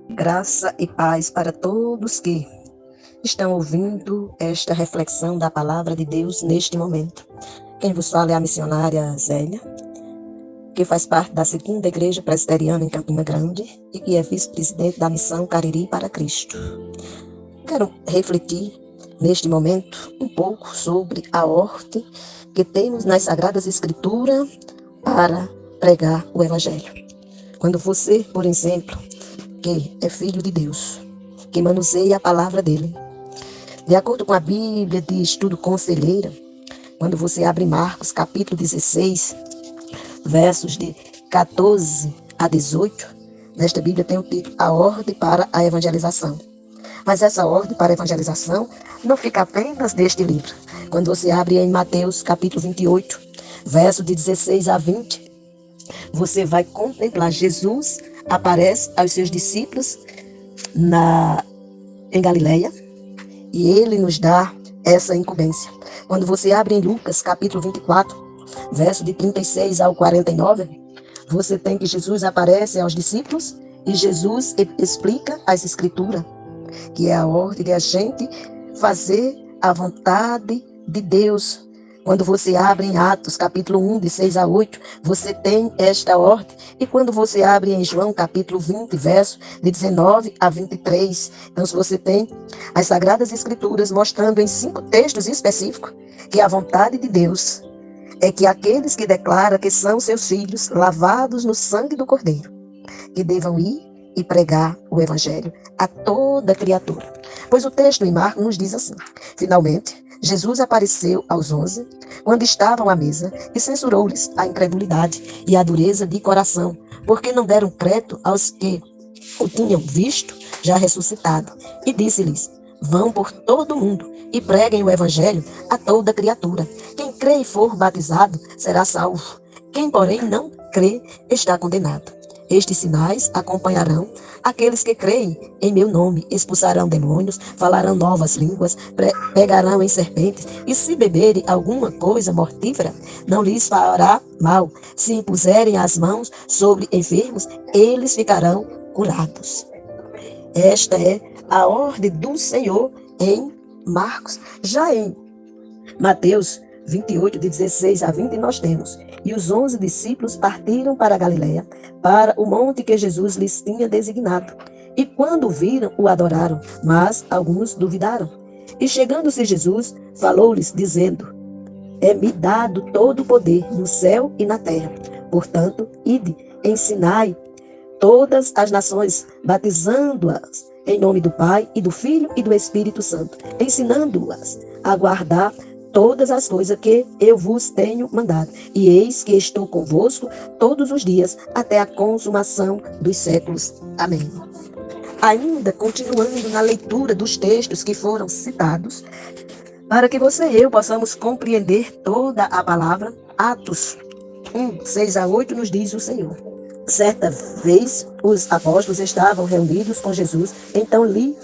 Graça e paz para todos que estão ouvindo esta reflexão da palavra de Deus neste momento. Quem vos fala é a missionária Zélia, que faz parte da Segunda Igreja Presbiteriana em Campina Grande e que é vice-presidente da Missão Cariri para Cristo. Quero refletir neste momento um pouco sobre a ordem que temos nas Sagradas Escrituras para pregar o Evangelho. Quando você, por exemplo, que é filho de Deus, que manuseia a palavra dele, de acordo com a Bíblia de Estudo Conselheira, quando você abre Marcos capítulo 16, versos de 14 a 18, nesta Bíblia tem o título A Ordem para a Evangelização. Mas essa ordem para a evangelização não fica apenas neste livro. Quando você abre em Mateus capítulo 28, versos de 16 a 20, você vai contemplar Jesus aparece aos seus discípulos em Galileia e ele nos dá essa incumbência. Quando você abre em Lucas capítulo 24, verso de 36 ao 49, você tem que Jesus aparece aos discípulos e Jesus explica as escrituras, que é a ordem de a gente fazer a vontade de Deus. Quando você abre em Atos, capítulo 1, de 6 a 8, você tem esta ordem. E quando você abre em João, capítulo 20, verso de 19 a 23, então você tem as Sagradas Escrituras mostrando em 5 textos específicos que a vontade de Deus é que aqueles que declaram que são seus filhos, lavados no sangue do Cordeiro, que devam ir e pregar o Evangelho a toda criatura. Pois o texto em Marcos nos diz assim: finalmente, Jesus apareceu aos 11, quando estavam à mesa, e censurou-lhes a incredulidade e a dureza de coração, porque não deram crédito aos que o tinham visto já ressuscitado. E disse-lhes: vão por todo o mundo e preguem o evangelho a toda criatura. Quem crê e for batizado será salvo. Quem, porém, não crê está condenado. Estes sinais acompanharão aqueles que creem em meu nome, expulsarão demônios, falarão novas línguas, pegarão em serpentes, e se beberem alguma coisa mortífera, não lhes fará mal. Se impuserem as mãos sobre enfermos, eles ficarão curados. Esta é a ordem do Senhor em Marcos. Já em Mateus 28, de 16 a 20, nós temos: e os 11 discípulos partiram para a Galileia, para o monte que Jesus lhes tinha designado. E quando o viram, o adoraram, mas alguns duvidaram. E chegando-se Jesus, falou-lhes, dizendo: é-me dado todo o poder no céu e na terra. Portanto, ide, ensinai todas as nações, batizando-as em nome do Pai, e do Filho e do Espírito Santo, ensinando-as a guardar todas as coisas que eu vos tenho mandado. E eis que estou convosco todos os dias, até a consumação dos séculos. Amém. Ainda continuando na leitura dos textos que foram citados, para que você e eu possamos compreender toda a palavra, Atos 1, 6 a 8, nos diz o Senhor: certa vez os apóstolos estavam reunidos com Jesus, então lhe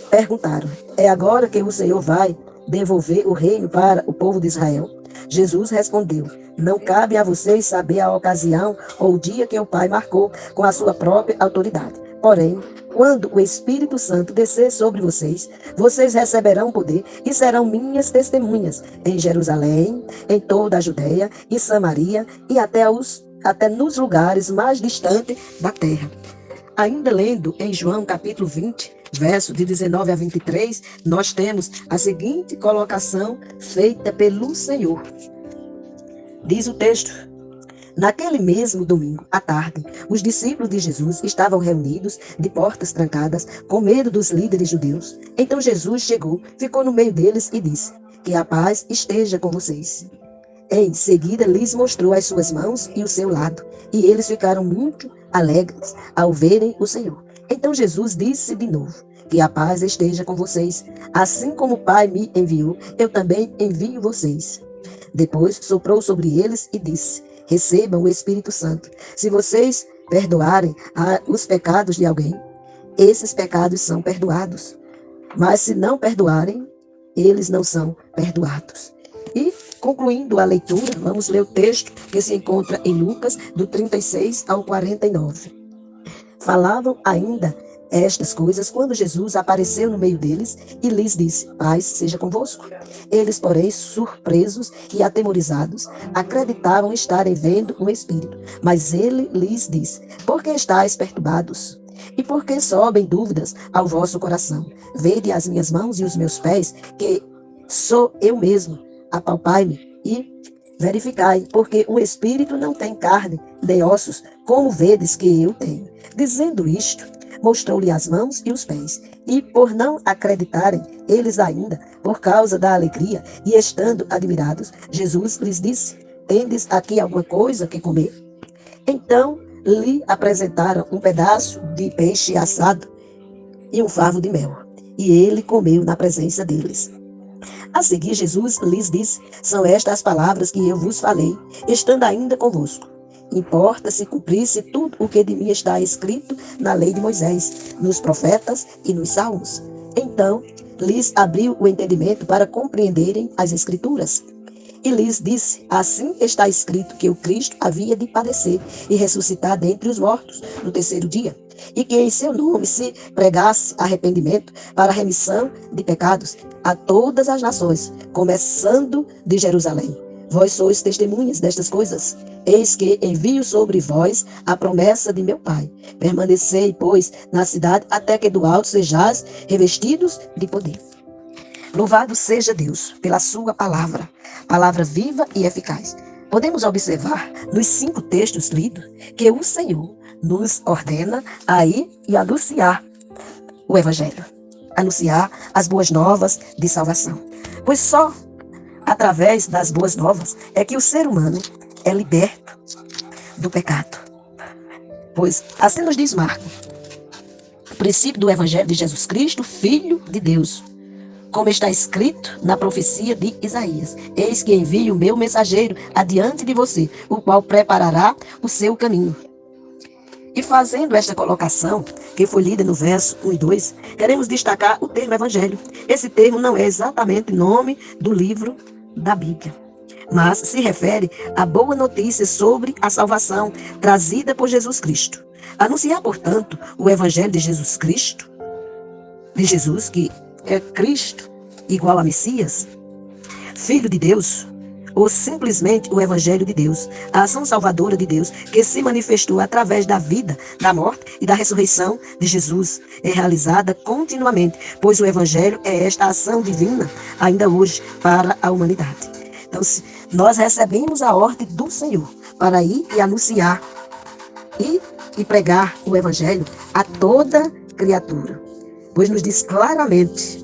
perguntaram: é agora que o Senhor vai devolver o reino para o povo de Israel? Jesus respondeu: não cabe a vocês saber a ocasião ou o dia que o Pai marcou com a sua própria autoridade. Porém, quando o Espírito Santo descer sobre vocês, vocês receberão poder e serão minhas testemunhas em Jerusalém, em toda a Judeia e Samaria e até nos lugares mais distantes da terra. Ainda lendo em João capítulo 20, verso de 19 a 23, nós temos a seguinte colocação feita pelo Senhor. Diz o texto: naquele mesmo domingo, à tarde, os discípulos de Jesus estavam reunidos, de portas trancadas, com medo dos líderes judeus. Então Jesus chegou, ficou no meio deles e disse: que a paz esteja com vocês. Em seguida, lhes mostrou as suas mãos e o seu lado, e eles ficaram muito alegres ao verem o Senhor. Então Jesus disse de novo: que a paz esteja com vocês. Assim como o Pai me enviou, eu também envio vocês. Depois soprou sobre eles e disse: recebam o Espírito Santo. Se vocês perdoarem os pecados de alguém, esses pecados são perdoados. Mas se não perdoarem, eles não são perdoados. E, concluindo a leitura, vamos ler o texto que se encontra em Lucas, do 36 ao 49. Falavam ainda estas coisas quando Jesus apareceu no meio deles e lhes disse: paz seja convosco. Eles, porém, surpresos e atemorizados, acreditavam estarem vendo um espírito. Mas ele lhes disse: por que estáis perturbados? E por que sobem dúvidas ao vosso coração? Vede as minhas mãos e os meus pés, que sou eu mesmo. Apalpai-me e verificai, porque o espírito não tem carne nem ossos, como vedes que eu tenho. Dizendo isto, mostrou-lhe as mãos e os pés. E por não acreditarem eles ainda, por causa da alegria, e estando admirados, Jesus lhes disse: tendes aqui alguma coisa que comer? Então lhe apresentaram um pedaço de peixe assado e um favo de mel. E ele comeu na presença deles. A seguir, Jesus lhes disse: são estas as palavras que eu vos falei, estando ainda convosco. Importa se cumprisse tudo o que de mim está escrito na lei de Moisés, nos profetas e nos salmos. Então lhes abriu o entendimento para compreenderem as Escrituras. E lhes disse: assim está escrito que o Cristo havia de padecer e ressuscitar dentre os mortos no terceiro dia, e que em seu nome se pregasse arrependimento para a remissão de pecados a todas as nações, começando de Jerusalém. Vós sois testemunhas destas coisas. Eis que envio sobre vós a promessa de meu Pai. Permanecei, pois, na cidade, até que do alto sejais revestidos de poder. Louvado seja Deus pela sua palavra, palavra viva e eficaz. Podemos observar nos 5 textos lidos que o Senhor nos ordena a ir e anunciar o Evangelho, anunciar as boas novas de salvação. Pois só através das boas novas é que o ser humano é liberto do pecado. Pois assim nos diz Marcos, o princípio do Evangelho de Jesus Cristo, Filho de Deus. Como está escrito na profecia de Isaías: eis que envio o meu mensageiro adiante de você, o qual preparará o seu caminho. E fazendo esta colocação, que foi lida no verso 1 e 2, queremos destacar o termo Evangelho. Esse termo não é exatamente o nome do livro da Bíblia, mas se refere à boa notícia sobre a salvação trazida por Jesus Cristo. Anunciar, portanto, o Evangelho de Jesus Cristo, de Jesus, que é Cristo igual a Messias, Filho de Deus, ou simplesmente o Evangelho de Deus, a ação salvadora de Deus, que se manifestou através da vida, da morte e da ressurreição de Jesus, é realizada continuamente, pois o Evangelho é esta ação divina, ainda hoje, para a humanidade. Então, nós recebemos a ordem do Senhor para ir e anunciar e pregar o Evangelho a toda criatura, pois nos diz claramente: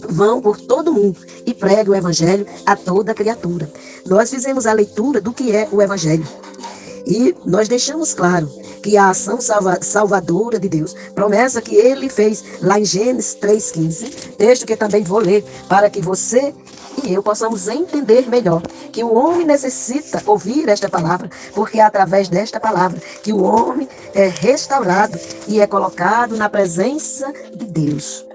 vão por todo mundo e pregue o Evangelho a toda criatura. Nós fizemos a leitura do que é o Evangelho. E nós deixamos claro que a ação salvadora de Deus, promessa que ele fez lá em Gênesis 3,15, texto que também vou ler para que você e eu possamos entender melhor que o homem necessita ouvir esta palavra, porque é através desta palavra que o homem é restaurado e é colocado na presença de Deus.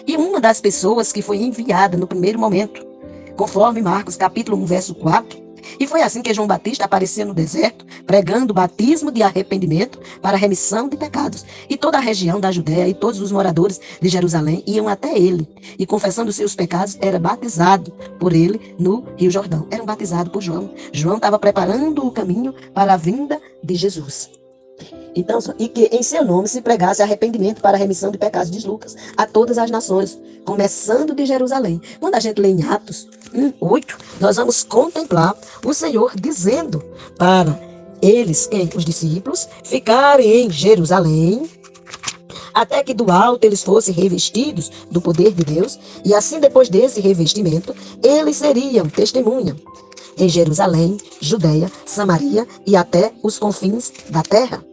E uma das pessoas que foi enviada no primeiro momento, conforme Marcos capítulo 1, verso 4, e foi assim que João Batista apareceu no deserto, pregando o batismo de arrependimento para a remissão de pecados. E toda a região da Judéia e todos os moradores de Jerusalém iam até ele, e confessando seus pecados, era batizado por ele no Rio Jordão. Eram batizados por João. João estava preparando o caminho para a vinda de Jesus. Então, e que em seu nome se pregasse arrependimento para a remissão de pecados, diz Lucas, a todas as nações, começando de Jerusalém. Quando a gente lê em Atos 1:8, nós vamos contemplar o Senhor dizendo para eles, os discípulos, ficarem em Jerusalém, até que do alto eles fossem revestidos do poder de Deus, e assim depois desse revestimento, eles seriam testemunha em Jerusalém, Judeia, Samaria e até os confins da terra.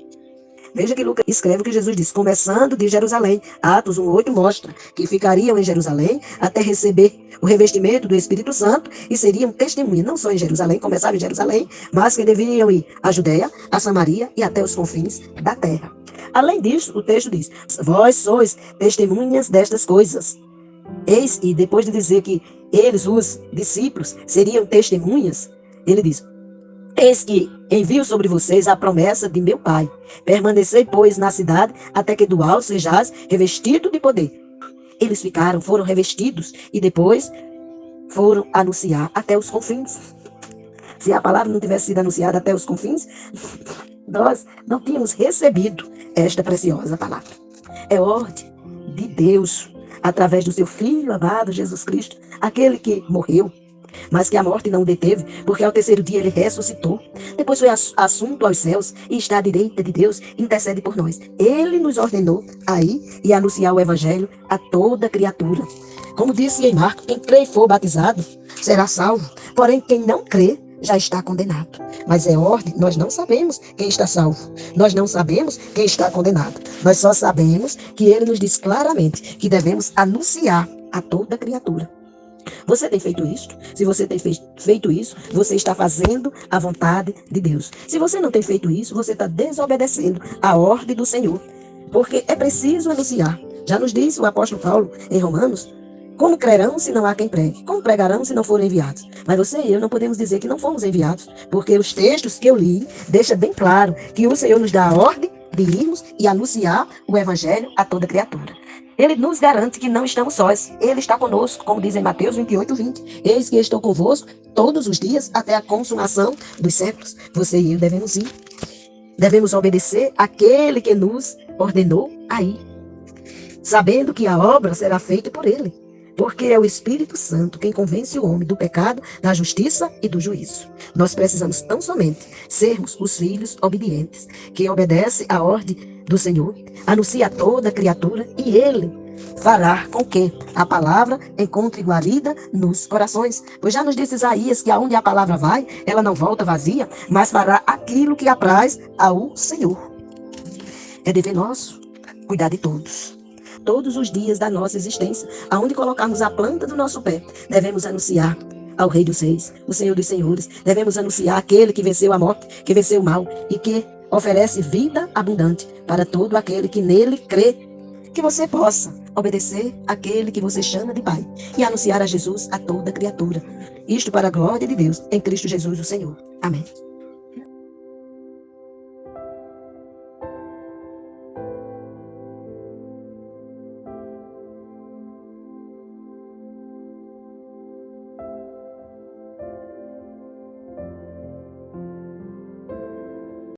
Veja que Lucas escreve o que Jesus disse, começando de Jerusalém. Atos 1:8 mostra que ficariam em Jerusalém até receber o revestimento do Espírito Santo e seriam testemunhas, não só em Jerusalém, começaram em Jerusalém, mas que deveriam ir à Judeia, a Samaria e até os confins da terra. Além disso, o texto diz: vós sois testemunhas destas coisas. Eis, e depois de dizer que eles, os discípulos, seriam testemunhas, ele diz: Eis que envio sobre vocês a promessa de meu Pai. Permanecei, pois, na cidade, até que do alto sejais revestido de poder. Eles foram revestidos e depois foram anunciar até os confins. Se a palavra não tivesse sido anunciada até os confins, nós não tínhamos recebido esta preciosa palavra. É ordem de Deus, através do seu Filho amado Jesus Cristo, aquele que morreu, mas que a morte não o deteve, porque ao terceiro dia ele ressuscitou. Depois foi assunto aos céus e está à direita de Deus, intercede por nós. Ele nos ordenou a ir e anunciar o evangelho a toda criatura. Como disse em Marcos, quem crê e for batizado será salvo, porém quem não crê já está condenado. Mas é ordem, nós não sabemos quem está salvo, nós não sabemos quem está condenado. Nós só sabemos que ele nos diz claramente que devemos anunciar a toda criatura. Você tem feito isso? Se você tem feito isso, você está fazendo a vontade de Deus. Se você não tem feito isso, você está desobedecendo a ordem do Senhor. Porque é preciso anunciar. Já nos disse o apóstolo Paulo em Romanos: como crerão se não há quem pregue? Como pregarão se não forem enviados? Mas você e eu não podemos dizer que não fomos enviados, porque os textos que eu li deixam bem claro que o Senhor nos dá a ordem de irmos e anunciar o evangelho a toda criatura. Ele nos garante que não estamos sós. Ele está conosco, como diz em Mateus 28:20. Eis que estou convosco todos os dias até a consumação dos séculos. Você e eu devemos ir. Devemos obedecer àquele que nos ordenou a ir, sabendo que a obra será feita por ele. Porque é o Espírito Santo quem convence o homem do pecado, da justiça e do juízo. Nós precisamos tão somente sermos os filhos obedientes, que obedecem à ordem do Senhor, anuncia a toda criatura, e ele fará com que a palavra encontre guarida nos corações. Pois já nos disse Isaías que aonde a palavra vai, ela não volta vazia, mas fará aquilo que apraz ao Senhor. É dever nosso cuidar de todos. Todos os dias da nossa existência, aonde colocarmos a planta do nosso pé, devemos anunciar ao Rei dos Reis, o Senhor dos Senhores. Devemos anunciar aquele que venceu a morte, que venceu o mal e que oferece vida abundante para todo aquele que nele crê. Que você possa obedecer àquele que você chama de Pai e anunciar a Jesus a toda criatura. Isto para a glória de Deus, em Cristo Jesus o Senhor. Amém.